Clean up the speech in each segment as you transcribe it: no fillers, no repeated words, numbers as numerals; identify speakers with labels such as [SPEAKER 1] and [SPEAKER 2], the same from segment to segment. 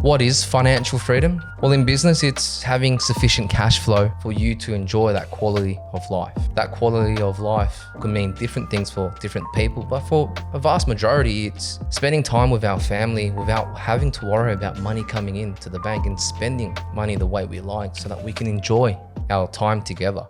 [SPEAKER 1] What is financial freedom? Well, in business, it's having sufficient cash flow for you to enjoy that quality of life. That quality of life can mean different things for different people, but for a vast majority, it's spending time with our family without having to worry about money coming into the bank and spending money the way we like so that we can enjoy our time together.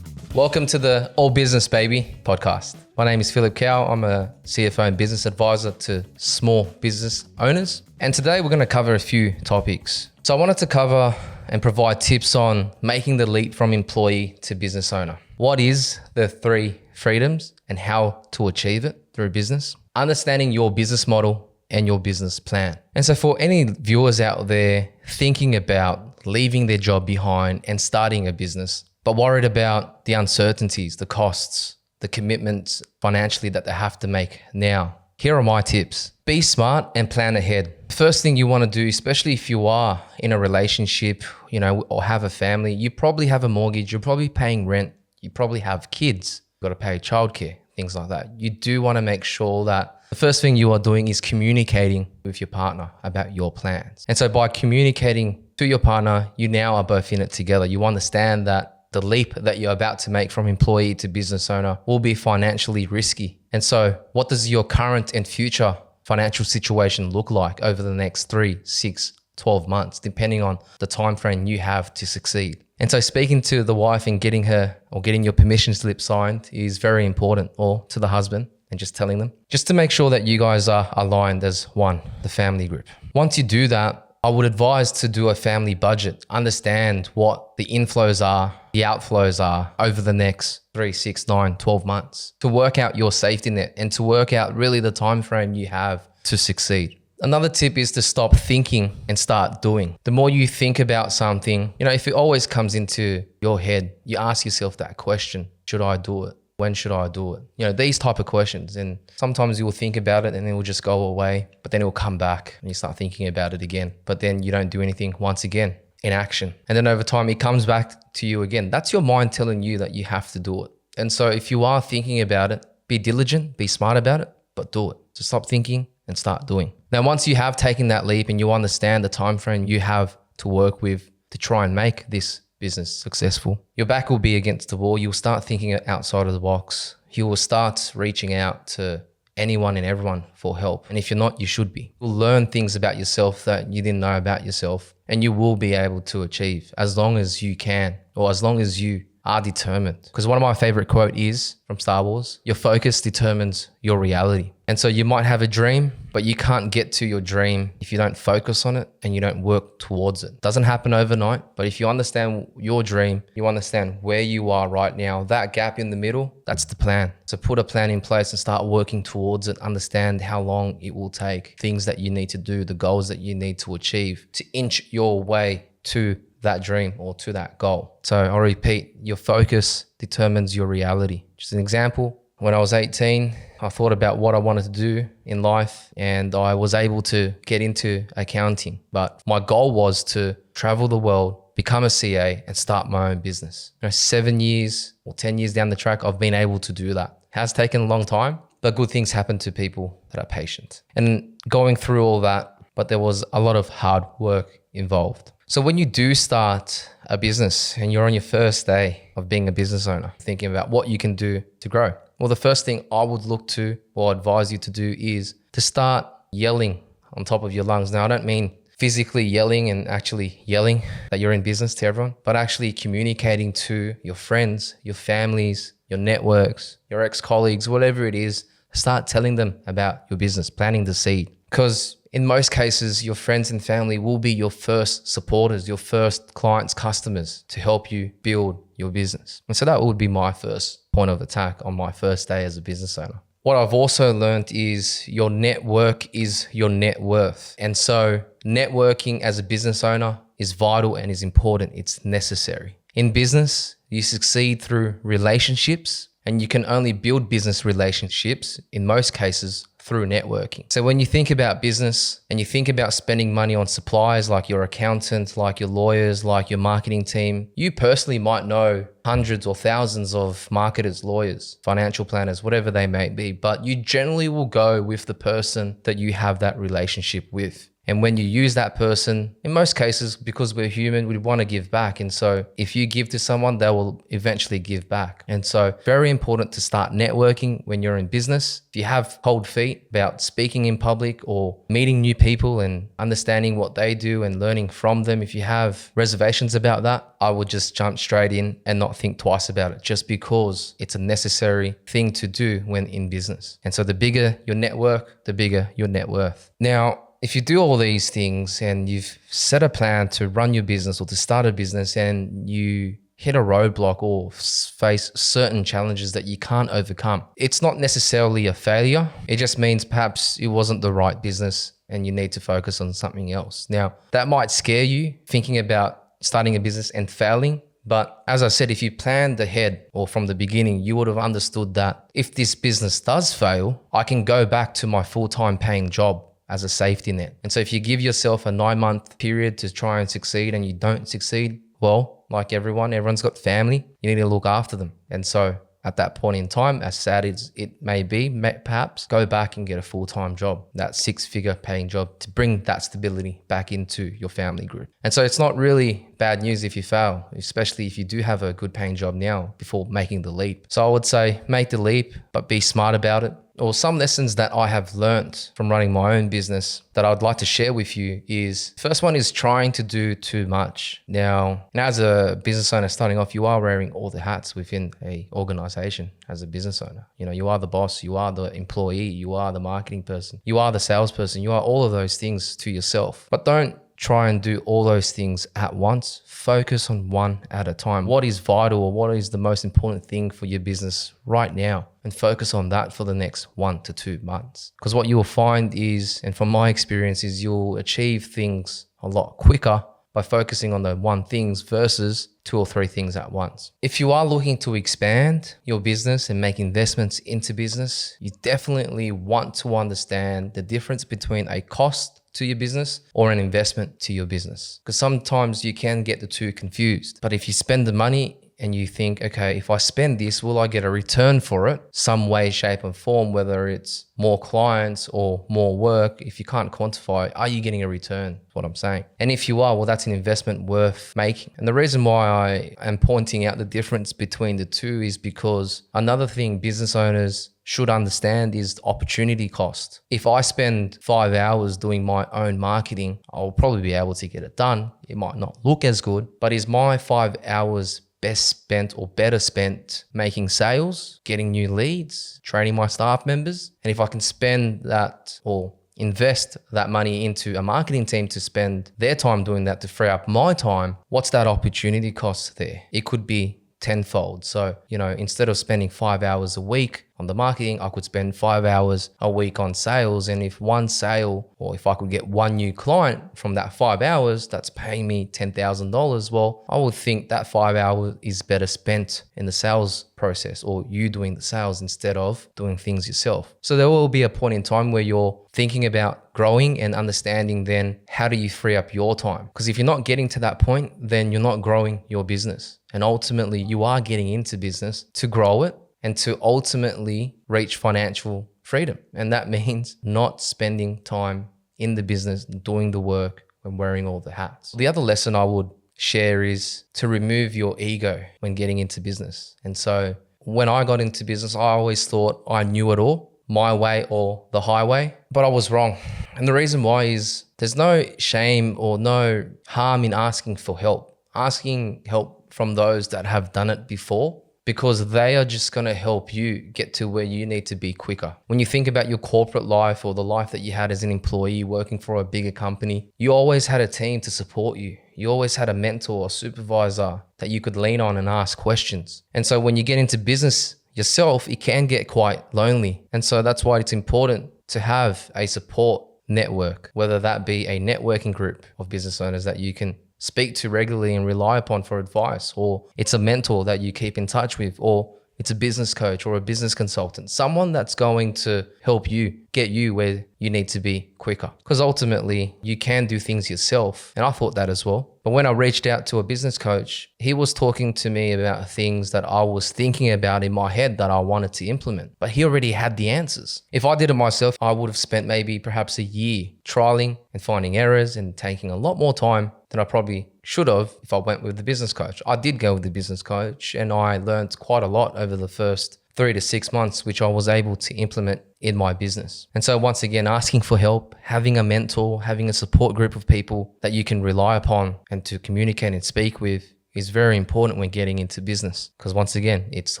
[SPEAKER 1] Welcome to the All Business Baby podcast. My name is Khao. I'm a CFO and business advisor to small business owners. And today we're going to cover a few topics. So I wanted to cover and provide tips on making the leap from employee to business owner. What is the 3 freedoms and how to achieve it through business? Understanding your business model and your business plan. And so for any viewers out there thinking about leaving their job behind and starting a business, but worried about the uncertainties, the costs, the commitments financially that they have to make now, here are my tips. Be smart and plan ahead. First thing you want to do, especially if you are in a relationship, or have a family, you probably have a mortgage, you're probably paying rent, you probably have kids, you've got to pay childcare, things like that. You do want to make sure that the first thing you are doing is communicating with your partner about your plans. And so by communicating to your partner, you now are both in it together. You understand that the leap that you're about to make from employee to business owner will be financially risky. And so what does your current and future financial situation look like over the next 3, 6, 12 months, depending on the time frame you have to succeed? And so speaking to the wife and getting your permission slip signed is very important, or to the husband, and just telling them, just to make sure that you guys are aligned as one, the family group. Once you do that, I would advise to do a family budget, understand what the inflows are, the outflows are over the next 3, 6, 9, 12 months, to work out your safety net and to work out really the time frame you have to succeed. Another tip is to stop thinking and start doing. The more you think about something, if it always comes into your head, you ask yourself that question, should I do it? When should I do it? These type of questions. And sometimes you will think about it and it will just go away, but then it will come back and you start thinking about it again. But then you don't do anything once again, inaction. And then over time, it comes back to you again. That's your mind telling you that you have to do it. And so if you are thinking about it, be diligent, be smart about it, but do it. So stop thinking and start doing. Now, once you have taken that leap and you understand the time frame you have to work with to try and make this business successful, your back will be against the wall. You'll start thinking outside of the box. You will start reaching out to anyone and everyone for help. And if you're not, you should be. You'll learn things about yourself that you didn't know about yourself, and you will be able to achieve as long as you can, or as long as you are determined. Because one of my favorite quote is from Star Wars, your focus determines your reality. And so you might have a dream, but you can't get to your dream if you don't focus on it and you don't work towards it. Doesn't happen overnight, but if you understand your dream, you understand where you are right now, that gap in the middle, that's the plan. So put a plan in place and start working towards it. Understand how long it will take, things that you need to do, the goals that you need to achieve to inch your way to that dream or to that goal. So I'll repeat, your focus determines your reality. Just an example, when I was 18, I thought about what I wanted to do in life and I was able to get into accounting. But my goal was to travel the world, become a CA and start my own business. 7 years or 10 years down the track, I've been able to do that. It has taken a long time, but good things happen to people that are patient. And going through all that, but there was a lot of hard work involved. So when you do start a business and you're on your first day of being a business owner, thinking about what you can do to grow, well, the first thing I would look to or advise you to do is to start yelling on top of your lungs. Now, I don't mean physically yelling and actually yelling that you're in business to everyone, but actually communicating to your friends, your families, your networks, your ex-colleagues, whatever it is, start telling them about your business, planting the seed. Because in most cases, your friends and family will be your first supporters, your first clients, customers to help you build your business. And so that would be my first point of attack on my first day as a business owner. What I've also learned is your network is your net worth. And so networking as a business owner is vital and is important. It's necessary. In business, you succeed through relationships, and you can only build business relationships in most cases through networking. So when you think about business and you think about spending money on suppliers like your accountant, like your lawyers, like your marketing team, you personally might know hundreds or thousands of marketers, lawyers, financial planners, whatever they may be, but you generally will go with the person that you have that relationship with. And when you use that person, in most cases, because we're human, we want to give back. And so if you give to someone, they will eventually give back. And so very important to start networking when you're in business. If you have cold feet about speaking in public or meeting new people and understanding what they do and learning from them, if you have reservations about that, I would just jump straight in and not think twice about it, just because it's a necessary thing to do when in business. And so the bigger your network, the bigger your net worth. Now, if you do all these things and you've set a plan to run your business or to start a business and you hit a roadblock or face certain challenges that you can't overcome, it's not necessarily a failure. It just means perhaps it wasn't the right business and you need to focus on something else. Now, that might scare you thinking about starting a business and failing. But as I said, if you planned ahead or from the beginning, you would have understood that if this business does fail, I can go back to my full-time paying job as a safety net. And so if you give yourself a 9-month period to try and succeed and you don't succeed, well, like everyone's got family, you need to look after them. And so at that point in time, as sad as it may be, perhaps go back and get a full-time job, that 6-figure paying job, to bring that stability back into your family group. And so it's not really bad news if you fail, especially if you do have a good paying job now before making the leap. So I would say make the leap, but be smart about it. Or some lessons that I have learned from running my own business that I'd like to share with you is, first one is trying to do too much. Now as a business owner starting off, you are wearing all the hats within a organization as a business owner. You know, you are the boss, you are the employee, you are the marketing person, you are the salesperson, you are all of those things to yourself. But don't try and do all those things at once. Focus on one at a time. What is vital or what is the most important thing for your business right now? And focus on that for the next 1 to 2 months. Because what you will find is, and from my experience, is you'll achieve things a lot quicker by focusing on the one things versus 2 or 3 things at once. If you are looking to expand your business and make investments into business, you definitely want to understand the difference between a cost to your business or an investment to your business. Because sometimes you can get the two confused. But if you spend the money and you think, okay, if I spend this, will I get a return for it? Some way, shape, and form, whether it's more clients or more work. If you can't quantify, are you getting a return? That's what I'm saying. And if you are, well, that's an investment worth making. And the reason why I am pointing out the difference between the two is because another thing business owners should understand is opportunity cost. If I spend 5 hours doing my own marketing, I'll probably be able to get it done. It might not look as good, but is my 5 hours best spent or better spent making sales, getting new leads, training my staff members? And if I can spend that or invest that money into a marketing team to spend their time doing that to free up my time, what's that opportunity cost there? It could be tenfold. So, instead of spending 5 hours a week on the marketing, I could spend 5 hours a week on sales. And if one sale, or if I could get one new client from that 5 hours, that's paying me $10,000. Well, I would think that 5 hours is better spent in the sales process, or you doing the sales instead of doing things yourself. So there will be a point in time where you're thinking about growing and understanding then how do you free up your time? Because if you're not getting to that point, then you're not growing your business. And ultimately you are getting into business to grow it and to ultimately reach financial freedom. And that means not spending time in the business, doing the work and wearing all the hats. The other lesson I would share is to remove your ego when getting into business. And so when I got into business, I always thought I knew it all, my way or the highway, but I was wrong. And the reason why is there's no shame or no harm in asking for help, asking help from those that have done it before, because they are just going to help you get to where you need to be quicker. When you think about your corporate life or the life that you had as an employee working for a bigger company, you always had a team to support you. You always had a mentor or supervisor that you could lean on and ask questions. And so when you get into business yourself, it can get quite lonely. And so that's why it's important to have a support network, whether that be a networking group of business owners that you can speak to regularly and rely upon for advice, or it's a mentor that you keep in touch with, or it's a business coach or a business consultant, someone that's going to help you get you where you need to be quicker. Because ultimately, you can do things yourself. And I thought that as well. But when I reached out to a business coach, he was talking to me about things that I was thinking about in my head that I wanted to implement. But he already had the answers. If I did it myself, I would have spent maybe perhaps a year trialing and finding errors and taking a lot more time than I probably should have if I went with the business coach. I did go with the business coach and I learned quite a lot over the first 3 to 6 months, which I was able to implement in my business. And so once again, asking for help, having a mentor, having a support group of people that you can rely upon and to communicate and speak with is very important when getting into business. Because once again, it's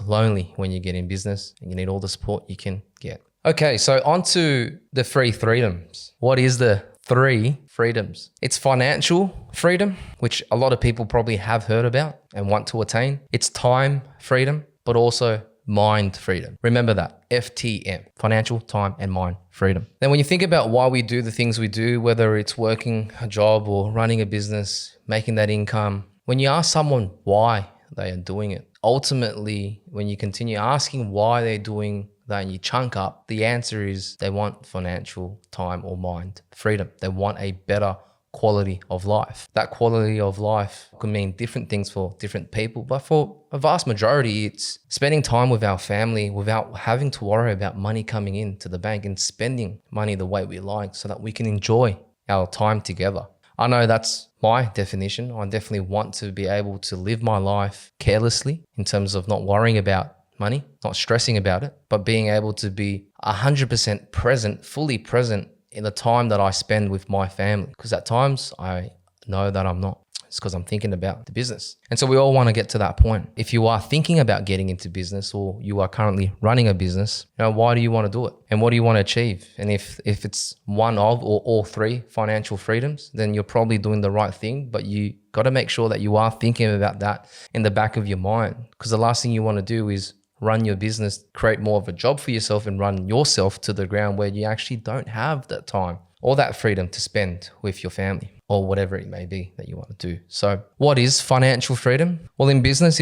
[SPEAKER 1] lonely when you get in business and you need all the support you can get. Okay, so on to the 3 freedoms. What is the 3 freedoms? It's financial freedom, which a lot of people probably have heard about and want to attain. It's time freedom, but also mind freedom. Remember that, FTM, financial, time, and mind freedom. Then when you think about why we do the things we do, whether it's working a job or running a business, making that income, when you ask someone why they are doing it, ultimately, when you continue asking why they're doing that and you chunk up, the answer is they want financial, time, or mind freedom. They want a better quality of life. That quality of life could mean different things for different people, but for a vast majority, it's spending time with our family without having to worry about money coming into the bank and spending money the way we like so that we can enjoy our time together. I know that's my definition. I definitely want to be able to live my life carelessly in terms of not worrying about money, not stressing about it, but being able to be 100% present, fully present in the time that I spend with my family. Because at times I know that I'm not. It's because I'm thinking about the business. And so we all want to get to that point. If you are thinking about getting into business or you are currently running a business, why do you want to do it? And what do you want to achieve? And if it's one of or all 3 financial freedoms, then you're probably doing the right thing, but you got to make sure that you are thinking about that in the back of your mind. Because the last thing you want to do is run your business, create more of a job for yourself and run yourself to the ground where you actually don't have that time or that freedom to spend with your family or whatever it may be that you want to do. So what is financial freedom? Well, in business,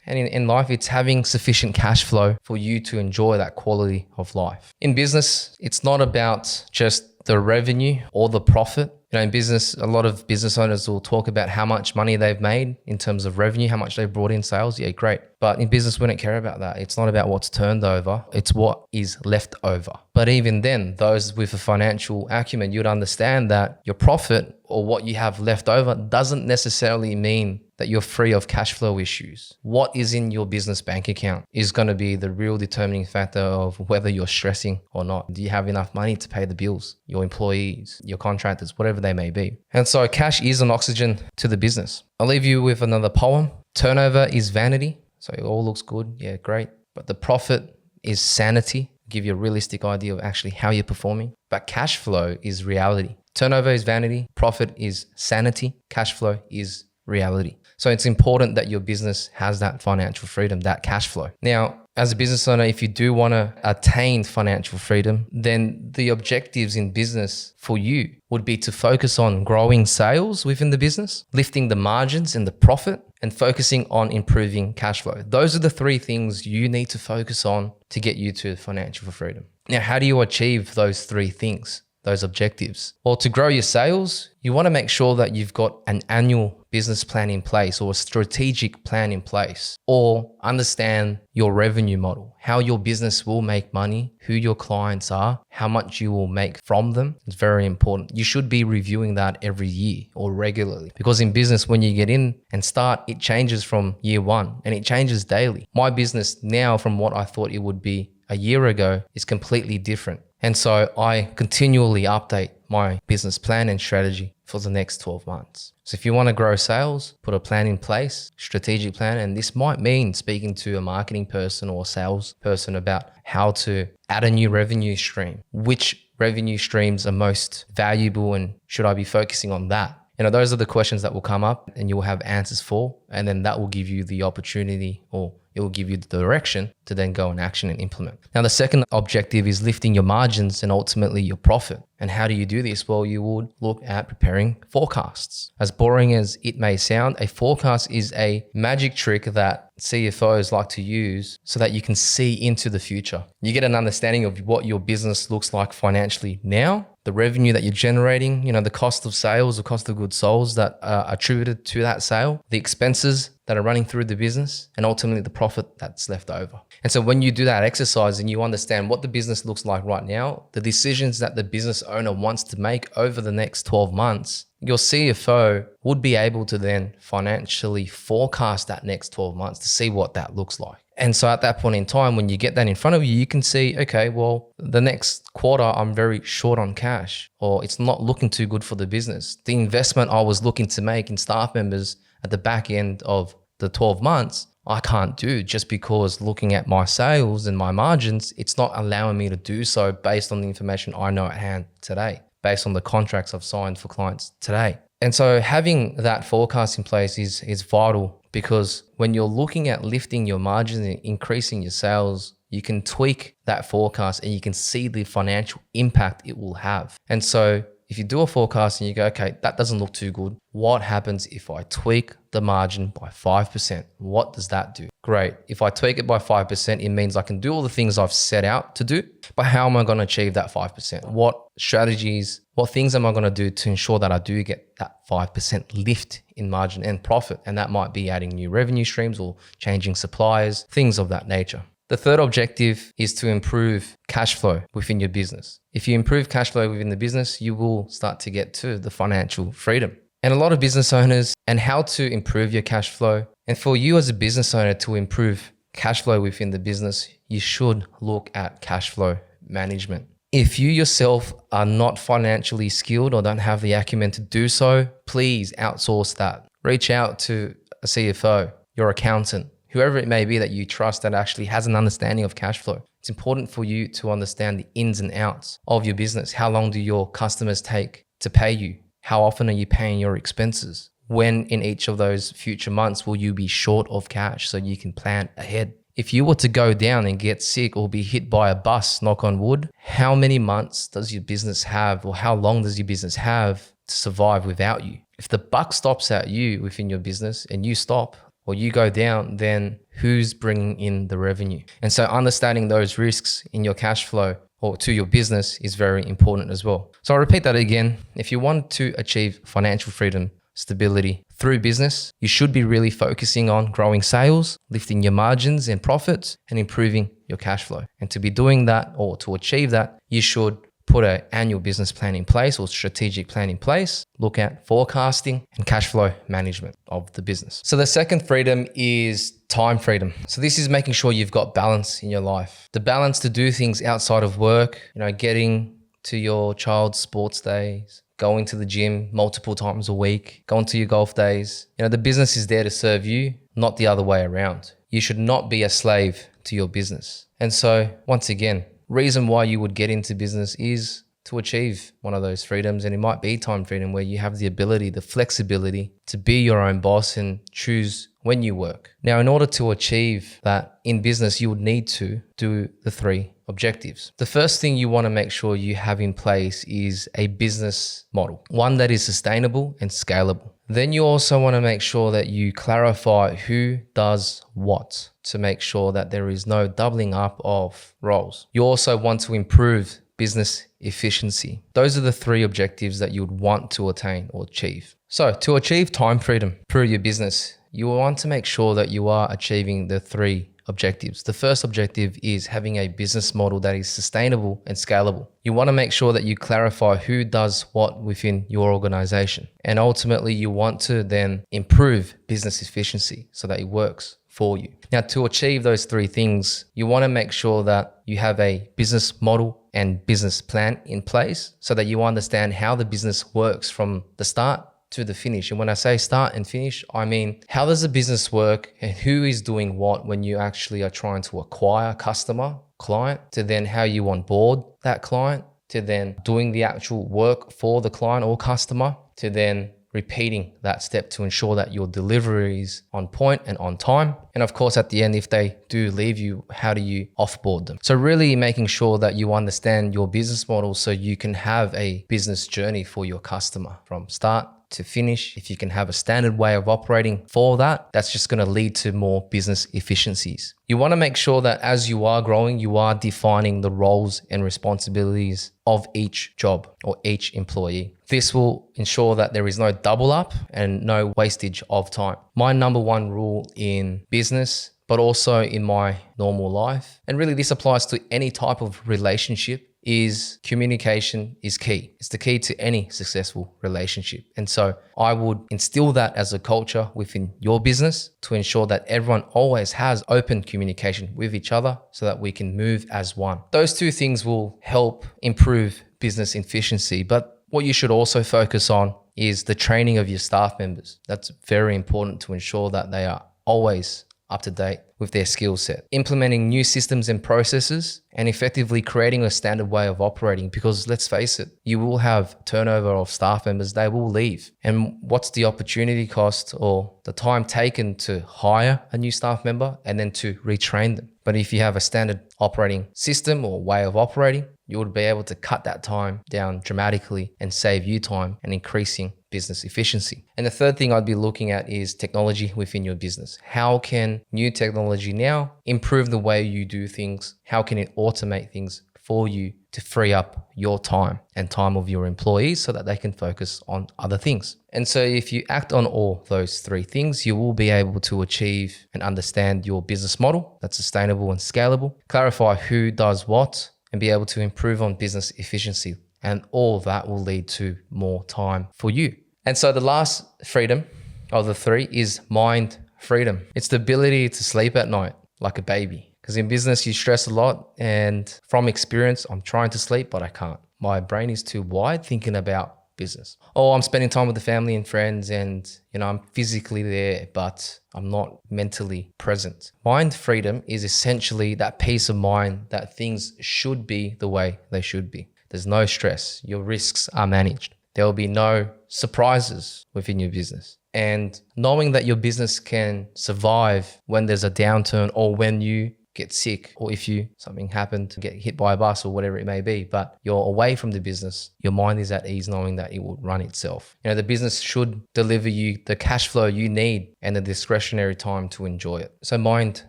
[SPEAKER 1] and in life, it's having sufficient cash flow for you to enjoy that quality of life. In business, it's not about just the revenue or the profit. In business, a lot of business owners will talk about how much money they've made in terms of revenue, how much they've brought in sales. Yeah, great. But in business, we don't care about that. It's not about what's turned over. It's what is left over. But even then, those with a financial acumen, you'd understand that your profit or what you have left over doesn't necessarily mean that you're free of cash flow issues. What is in your business bank account is going to be the real determining factor of whether you're stressing or not. Do you have enough money to pay the bills, your employees, your contractors, whatever they may be? And so cash is an oxygen to the business. I'll leave you with another poem. Turnover is vanity. So it all looks good. Yeah, great. But the profit is sanity. Give you a realistic idea of actually how you're performing. But cash flow is reality. Turnover is vanity. Profit is sanity. Cash flow is reality. So it's important that your business has that financial freedom, that cash flow. Now, as a business owner, if you do want to attain financial freedom, then the objectives in business for you would be to focus on growing sales within the business, lifting the margins and the profit, and focusing on improving cash flow. Those are the 3 things you need to focus on to get you to financial freedom. Now, how do you achieve those 3 things? Those objectives? Well, to grow your sales, you want to make sure that you've got an annual business plan in place or a strategic plan in place, or understand your revenue model, how your business will make money, who your clients are, how much you will make from them. It's very important. You should be reviewing that every year or regularly, because in business, when you get in and start, it changes from year 1 and it changes daily. My business now, from what I thought it would be a year ago, is completely different. And so I continually update my business plan and strategy for the next 12 months. So if you want to grow sales, put a plan in place, strategic plan. And this might mean speaking to a marketing person or sales person about how to add a new revenue stream. Which revenue streams are most valuable and should I be focusing on that? Those are the questions that will come up and you'll have answers for. And then that will give you the opportunity, or It will give you the direction to then go and action and implement. Now, the second objective is lifting your margins and ultimately your profit. And how do you do this? Well, you would look at preparing forecasts. As boring as it may sound, a forecast is a magic trick that CFOs like to use so that you can see into the future. You get an understanding of what your business looks like financially now, the revenue that you're generating, the cost of sales, the cost of goods sold that are attributed to that sale, the expenses that are running through the business, and ultimately the profit that's left over. And so when you do that exercise and you understand what the business looks like right now, the decisions that the business owner wants to make over the next 12 months, your CFO would be able to then financially forecast that next 12 months to see what that looks like. And so at that point in time, when you get that in front of you, you can see, okay, well, the next quarter, I'm very short on cash, or it's not looking too good for the business. The investment I was looking to make in staff members at the back end of the 12 months, I can't do just because looking at my sales and my margins, it's not allowing me to do so based on the information I know at hand today, based on the contracts I've signed for clients today. And so having that forecast in place is vital, because when you're looking at lifting your margins and increasing your sales, you can tweak that forecast and you can see the financial impact it will have. And so if you do a forecast and you go, okay, that doesn't look too good. What happens if I tweak the margin by 5%? What does that do? Great. If I tweak it by 5%, it means I can do all the things I've set out to do, but how am I going to achieve that 5%? What strategies, what things am I going to do to ensure that I do get that 5% lift in margin and profit? And that might be adding new revenue streams or changing suppliers, things of that nature. The third objective is to improve cash flow within your business. If you improve cash flow within the business, you will start to get to the financial freedom. And a lot of business owners, and how to improve your cash flow. And for you as a business owner to improve cash flow within the business, you should look at cash flow management. If you yourself are not financially skilled or don't have the acumen to do so, please outsource that. Reach out to a CFO, your accountant, whoever it may be that you trust that actually has an understanding of cash flow. It's important for you to understand the ins and outs of your business. How long do your customers take to pay you? How often are you paying your expenses? When in each of those future months will you be short of cash so you can plan ahead? If you were to go down and get sick or be hit by a bus, knock on wood, how many months does your business have, or how long does your business have to survive without you? If the buck stops at you within your business and you stop, or you go down, then who's bringing in the revenue? And so understanding those risks in your cash flow or to your business is very important as well. So I'll repeat that again. If you want to achieve financial freedom, stability through business, you should be really focusing on growing sales, lifting your margins and profits, and improving your cash flow. And to be doing that, or to achieve that, you should put an annual business plan in place or strategic plan in place, look at forecasting and cash flow management of the business. So the second freedom is time freedom. So this is making sure you've got balance in your life. The balance to do things outside of work, getting to your child's sports days, going to the gym multiple times a week, going to your golf days. The business is there to serve you, not the other way around. You should not be a slave to your business. And so once again, reason why you would get into business is to achieve one of those freedoms. And it might be time freedom, where you have the ability, the flexibility to be your own boss and choose when you work. Now, in order to achieve that in business, you would need to do the three objectives. The first thing you want to make sure you have in place is a business model, one that is sustainable and scalable. Then you also want to make sure that you clarify who does what, to make sure that there is no doubling up of roles. You also want to improve business efficiency. Those are the three objectives that you would want to attain or achieve. So to achieve time freedom through your business, you want to make sure that you are achieving the three objectives. The first objective is having a business model that is sustainable and scalable. You want to make sure that you clarify who does what within your organization. And ultimately, you want to then improve business efficiency so that it works for you. Now, to achieve those three things, you want to make sure that you have a business model and business plan in place so that you understand how the business works from the start to the finish. And when I say start and finish, I mean, how does the business work and who is doing what when you actually are trying to acquire a customer, client, to then how you onboard that client, to then doing the actual work for the client or customer, to then repeating that step to ensure that your delivery is on point and on time. And of course, at the end, if they do leave you, how do you offboard them? So really making sure that you understand your business model so you can have a business journey for your customer from start to finish. If you can have a standard way of operating for that, that's just going to lead to more business efficiencies. You want to make sure that as you are growing, you are defining the roles and responsibilities of each job or each employee. This will ensure that there is no double up and no wastage of time. My number one rule in business, but also in my normal life, and really this applies to any type of relationship, is communication is key. It's the key to any successful relationship. And so I would instill that as a culture within your business to ensure that everyone always has open communication with each other so that we can move as one. Those two things will help improve business efficiency. But what you should also focus on is the training of your staff members. That's very important to ensure that they are always up to date with their skill set. Implementing new systems and processes and effectively creating a standard way of operating, because let's face it, you will have turnover of staff members, they will leave. And what's the opportunity cost or the time taken to hire a new staff member and then to retrain them? But if you have a standard operating system or way of operating, you would be able to cut that time down dramatically and save you time and increasing business efficiency. And the third thing I'd be looking at is technology within your business. How can new technology now improve the way you do things? How can it automate things for you to free up your time and time of your employees so that they can focus on other things? And so if you act on all those three things, you will be able to achieve and understand your business model that's sustainable and scalable, clarify who does what, and be able to improve on business efficiency. And all of that will lead to more time for you. And so the last freedom of the three is mind freedom. It's the ability to sleep at night like a baby. Because in business, you stress a lot. And from experience, I'm trying to sleep, but I can't. My brain is too wide thinking about business. Oh, I'm spending time with the family and friends and, I'm physically there, but I'm not mentally present. Mind freedom is essentially that peace of mind that things should be the way they should be. There's no stress. Your risks are managed. There will be no surprises within your business. And knowing that your business can survive when there's a downturn or when you get sick, or if something happened to get hit by a bus or whatever it may be, but you're away from the business, your mind is at ease knowing that it will run itself. The business should deliver you the cash flow you need and the discretionary time to enjoy it. So mind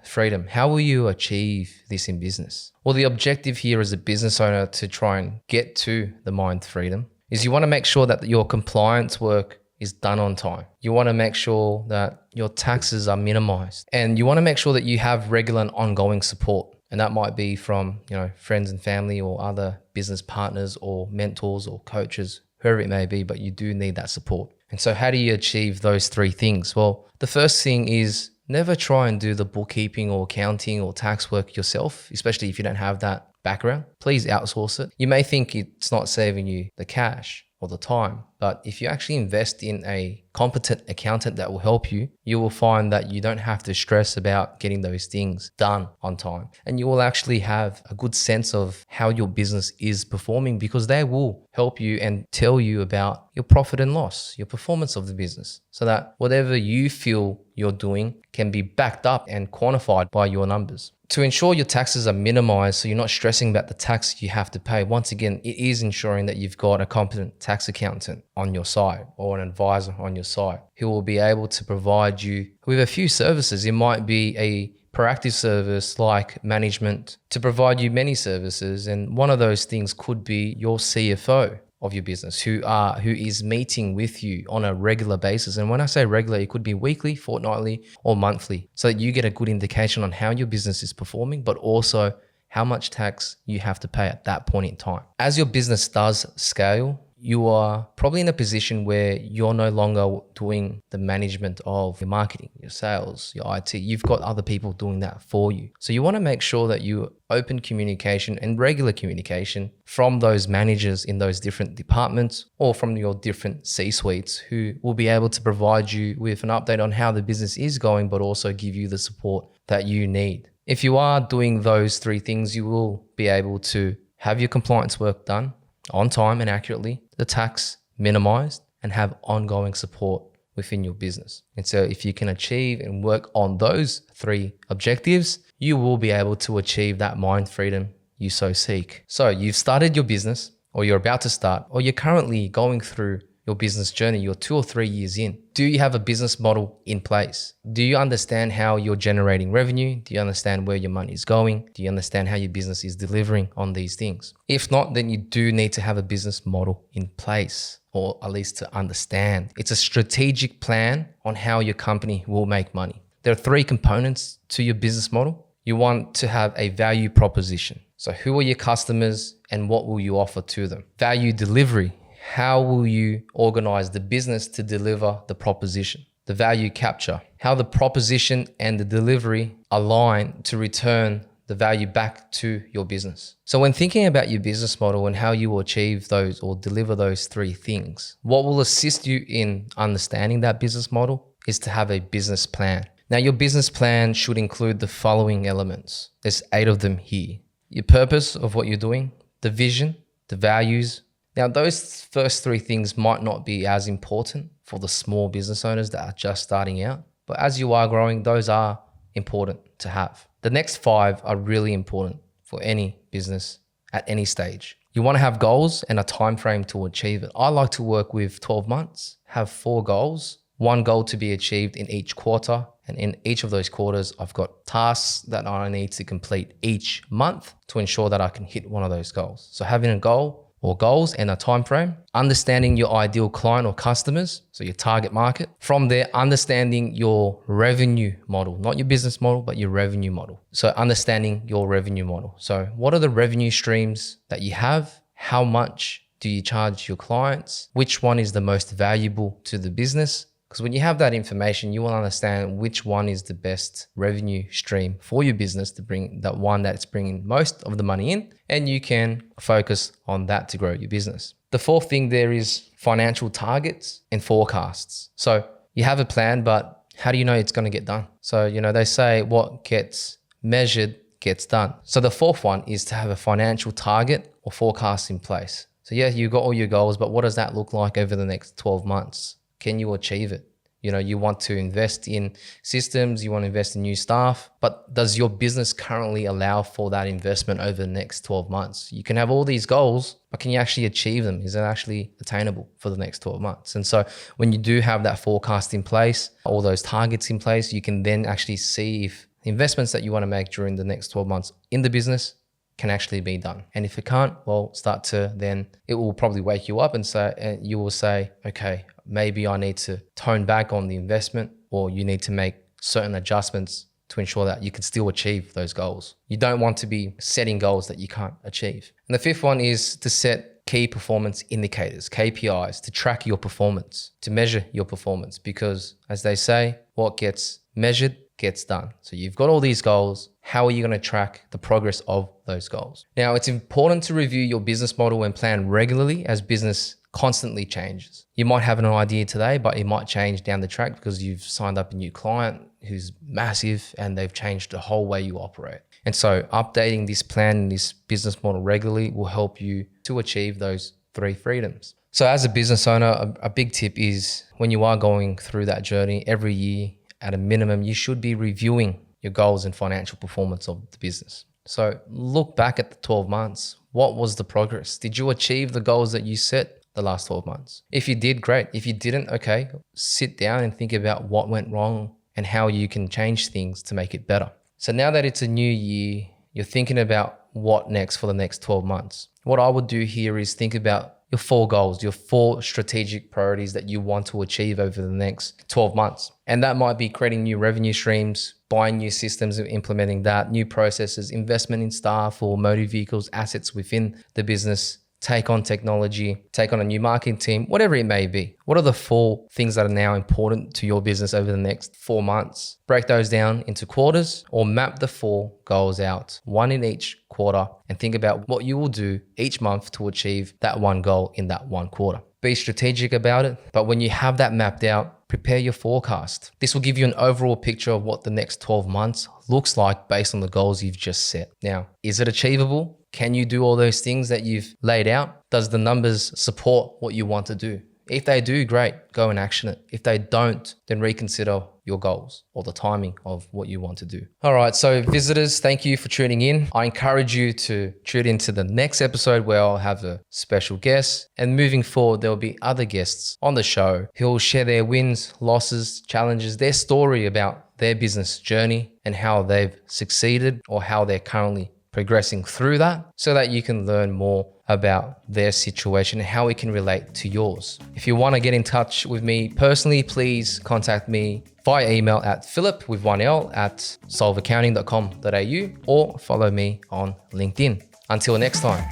[SPEAKER 1] freedom, how will you achieve this in business? Well, the objective here as a business owner to try and get to the mind freedom is you want to make sure that your compliance work is done on time. You want to make sure that your taxes are minimized, and you want to make sure that you have regular and ongoing support. And that might be from, friends and family or other business partners or mentors or coaches, whoever it may be, but you do need that support. And so how do you achieve those three things? Well, the first thing is never try and do the bookkeeping or accounting or tax work yourself, especially if you don't have that background. Please outsource it. You may think it's not saving you the cash or the time, but if you actually invest in a competent accountant that will help you, you will find that you don't have to stress about getting those things done on time. And you will actually have a good sense of how your business is performing, because they will help you and tell you about your profit and loss, your performance of the business, so that whatever you feel you're doing can be backed up and quantified by your numbers. To ensure your taxes are minimized so you're not stressing about the tax you have to pay, once again, it is ensuring that you've got a competent tax accountant on your side or an advisor on your side who will be able to provide you with a few services. It might be a proactive service like management to provide you many services. And one of those things could be your CFO of your business who is meeting with you on a regular basis. And when I say regular, it could be weekly, fortnightly, or monthly, so that you get a good indication on how your business is performing, but also how much tax you have to pay at that point in time. As your business does scale, you are probably in a position where you're no longer doing the management of your marketing, your sales, your IT. You've got other people doing that for you. So you want to make sure that you open communication and regular communication from those managers in those different departments or from your different C-suites who will be able to provide you with an update on how the business is going, but also give you the support that you need. If you are doing those three things, you will be able to have your compliance work done on time and accurately, the tax minimized, and have ongoing support within your business. And so if you can achieve and work on those 3 objectives, you will be able to achieve that mind freedom you so seek. So you've started your business, or you're about to start, or you're currently going through your business journey, you're 2 or 3 years in. Do you have a business model in place? Do you understand how you're generating revenue? Do you understand where your money is going? Do you understand how your business is delivering on these things? If not, then you do need to have a business model in place, or at least to understand. It's a strategic plan on how your company will make money. There are 3 components to your business model. You want to have a value proposition. So who are your customers and what will you offer to them? Value delivery. How will you organize the business to deliver the proposition? The value capture. How the proposition and the delivery align to return the value back to your business. So when thinking about your business model and how you will achieve those or deliver those 3 things, what will assist you in understanding that business model is to have a business plan. Now, your business plan should include the following elements. There's 8 of them here. Your purpose of what you're doing, the vision, the values. Now, those first 3 things might not be as important for the small business owners that are just starting out, but as you are growing, those are important to have. The next 5 are really important for any business at any stage. You want to have goals and a time frame to achieve it. I like to work with 12 months, have 4 goals, 1 goal to be achieved in each quarter. And in each of those quarters, I've got tasks that I need to complete each month to ensure that I can hit one of those goals. So having a goal or goals and a time frame, understanding your ideal client or customers, so your target market. From there, understanding your revenue model, not your business model, but your revenue model. So understanding your revenue model. So what are the revenue streams that you have? How much do you charge your clients? Which one is the most valuable to the business? Because when you have that information, you will understand which one is the best revenue stream for your business to bring that one that's bringing most of the money in, and you can focus on that to grow your business. The 4th thing there is financial targets and forecasts. So you have a plan, but how do you know it's going to get done? So, they say what gets measured gets done. So the 4th one is to have a financial target or forecast in place. So yeah, you got all your goals, but what does that look like over the next 12 months? Can you achieve it? You want to invest in systems, you want to invest in new staff, but does your business currently allow for that investment over the next 12 months? You can have all these goals, but can you actually achieve them? Is it actually attainable for the next 12 months? And so when you do have that forecast in place, all those targets in place, you can then actually see if investments that you want to make during the next 12 months in the business can actually be done. And if it can't, well, it will probably wake you up and you will say, okay, maybe I need to tone back on the investment, or you need to make certain adjustments to ensure that you can still achieve those goals. You don't want to be setting goals that you can't achieve. And the 5th one is to set key performance indicators, KPIs, to track your performance, to measure your performance, because as they say, what gets measured gets done. So you've got all these goals. How are you going to track the progress of those goals? Now, it's important to review your business model and plan regularly as business constantly changes. You might have an idea today, but it might change down the track because you've signed up a new client who's massive and they've changed the whole way you operate. And so updating this plan and this business model regularly will help you to achieve those 3 freedoms. So as a business owner, a big tip is when you are going through that journey every year, at a minimum, you should be reviewing your goals and financial performance of the business. So look back at the 12 months. What was the progress? Did you achieve the goals that you set the last 12 months? If you did, great. If you didn't, okay, sit down and think about what went wrong and how you can change things to make it better. So now that it's a new year, you're thinking about what next for the next 12 months. What I would do here is think about your 4 goals, your 4 strategic priorities that you want to achieve over the next 12 months. And that might be creating new revenue streams, buying new systems and implementing that, new processes, investment in staff or motor vehicles, assets within the business, take on technology, take on a new marketing team, whatever it may be. What are the 4 things that are now important to your business over the next 4 months? Break those down into quarters or map the 4 goals out, 1 in each quarter, and think about what you will do each month to achieve that 1 goal in that 1 quarter. Be strategic about it, but when you have that mapped out, prepare your forecast. This will give you an overall picture of what the next 12 months looks like based on the goals you've just set. Now, is it achievable? Can you do all those things that you've laid out? Does the numbers support what you want to do? If they do, great, go and action it. If they don't, then reconsider your goals or the timing of what you want to do. All right, so visitors, thank you for tuning in. I encourage you to tune into the next episode where I'll have a special guest. And moving forward, there'll be other guests on the show who will share their wins, losses, challenges, their story about their business journey and how they've succeeded or how they're currently progressing through that, so that you can learn more about their situation and how it can relate to yours. If you want to get in touch with me personally, please contact me via email at philip with 1L at solveaccounting.com.au or follow me on LinkedIn. Until next time.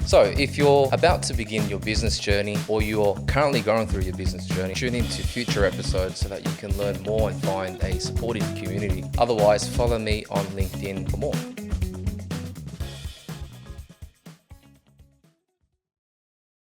[SPEAKER 1] So if you're about to begin your business journey or you're currently going through your business journey, tune into future episodes so that you can learn more and find a supportive community. Otherwise, follow me on LinkedIn for more.